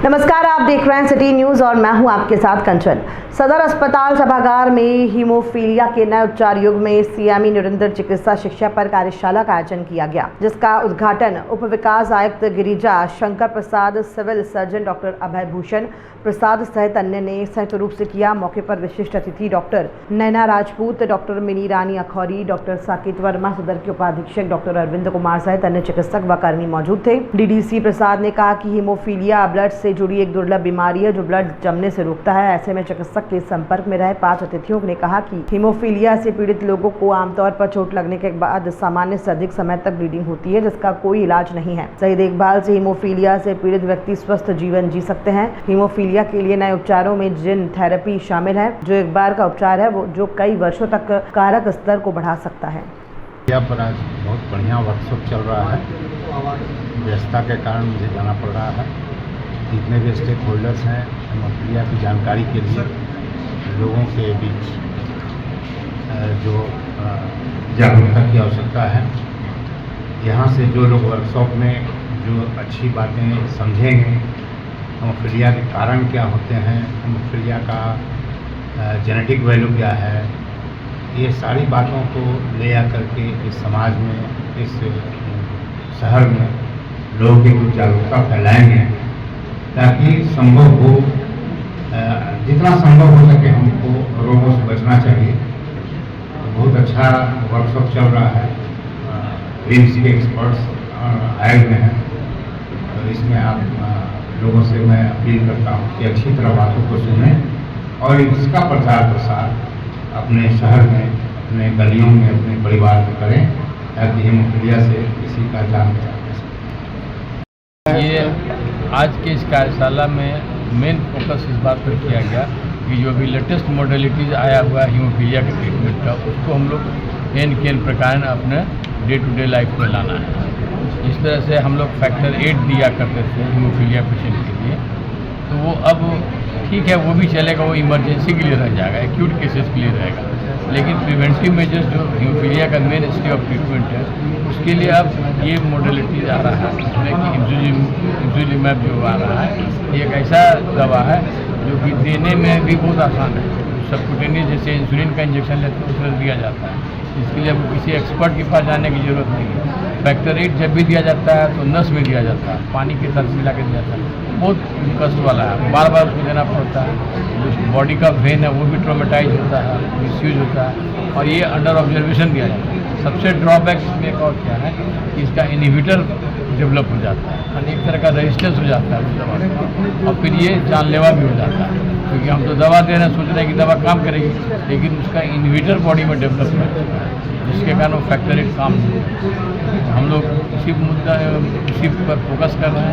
नमस्कार, आप देख रहे हैं सिटी न्यूज और मैं हूं आपके साथ कंचन। सदर अस्पताल सभागार में हीमोफीलिया के नए उपचार युग में सीएमई निरंतर चिकित्सा शिक्षा पर कार्यशाला का आयोजन किया गया, जिसका उद्घाटन उप विकास आयुक्त Girija Shankar Prasad, civil surgeon doctor अभय भूषण प्रसाद सहित अन्य ने संयुक्त रूप से किया। मौके पर विशिष्ट अतिथि डॉक्टर नैना राजपूत, डॉक्टर मिनी रानी अखौरी, डॉक्टर साकेत वर्मा, सदर के उपाधीक्षक डॉक्टर अरविंद कुमार सहित अन्य चिकित्सक व कर्मी मौजूद थे। डीडीसी प्रसाद ने कहा कि हीमोफीलिया ब्लड से जुड़ी एक दुर्लभ बीमारी है जो ब्लड जमने से रोकता है। ऐसे में चिकित्सक के संपर्क में रहे 5 अतिथियों ने कहा कि हीमोफीलिया से पीड़ित लोगों को आमतौर पर चोट लगने के बाद सामान्य से अधिक समय तक ब्लीडिंग होती है, जिसका कोई इलाज नहीं है। सही देखभाल से हीमोफीलिया से पीड़ित व्यक्ति स्वस्थ जीवन जी सकते हैं। हीमोफीलिया के लिए नए उपचारों में जिन थेरेपी शामिल है, जो एक बार का उपचार है वो जो कई वर्षों तक कारक स्तर को बढ़ा सकता है। यहाँ पर आज बहुत बढ़िया वर्कशॉप चल रहा है। व्यस्तता के कारण मुझे जाना पड़ रहा है। जितने भी स्टेक होल्डर्स हैं, हीमोफीलिया की जानकारी के लिए लोगों के बीच जो जागरूकता की आवश्यकता है, यहाँ से जो लोग वर्कशॉप में जो अच्छी बातें समझेंगे, हीमोफीलिया के कारण क्या होते हैं, हीमोफीलिया का जेनेटिक वैल्यू क्या है, ये सारी बातों को ले आकर के इस समाज में, इस शहर में लोगों की कुछ जागरूकता फैलाएंगे, ताकि संभव हो, जितना संभव हो सके हमको रोगों से बचना चाहिए। तो बहुत अच्छा वर्कशॉप चल रहा है। रिम्स के एक्सपर्ट्स आए हुए हैं, तो इसमें आप लोगों से मैं अपील करता हूँ कि अच्छी तरह बातों को सुनें और इसका प्रचार प्रसार अपने शहर में, अपने गलियों में, अपने परिवार में करें, ताकि हीमोफीलिया से किसी का जान बचा सके। ये आज के इस कार्यशाला में मेन फोकस इस बात पर किया गया कि जो भी लेटेस्ट मॉडलिटीज़ आया हुआ है हीमोफीलिया के ट्रीटमेंट का, उसको हम लोग एन के एन प्रकार अपने डे टू डे लाइफ में लाना है। इस तरह से हम लोग फैक्टर 8 दिया करते थे हीमोफीलिया पेशेंट के लिए, तो वो अब ठीक है, वो भी चलेगा, वो इमरजेंसी के लिए रह जाएगा, एक्यूट केसेस के लिए रहेगा। लेकिन प्रिवेंटिव मेजर्स जो हीमोफीलिया का मेन स्टेज ऑफ ट्रीटमेंट है, उसके लिए अब ये मॉडलिटीज आ रहा है, जिसमें कि इंसुलिमैब जो आ रहा है, ये एक ऐसा दवा है जो कि देने में भी बहुत आसान है। सबक्यूटेनियस जैसे इंसुलिन का इंजेक्शन लेते हैं उसमें दिया जाता है, इसके लिए अब किसी एक्सपर्ट के पास जाने की जरूरत नहीं है। फैक्टर 8 जब भी दिया जाता है तो नस में दिया जाता है, पानी के साथ मिला के दिया जाता है, बहुत कष्ट वाला है, बार बार उसको देना पड़ता है। जो बॉडी का वेन है वो भी ट्रॉमेटाइज होता है, मिसयूज होता है, और ये अंडर ऑब्जर्वेशन दिया जाता है। सबसे ड्रॉबैक इसमें एक और क्या है कि इसका इनहिबिटर डेवलप हो जाता है, यानी एक तरह का रेजिस्टेंस हो जाता है उस दवा का, और फिर ये जानलेवा भी हो जाता है। क्योंकि हम तो दवा दे रहे हैं, सोच रहे हैं कि दवा काम करेगी, लेकिन उसका इनहिबिटर बॉडी में डेवलप हो जाता है, जिसके कारण वो फैक्टर 8 काम नहीं होता। हम लोग इसी पर फोकस कर रहे हैं।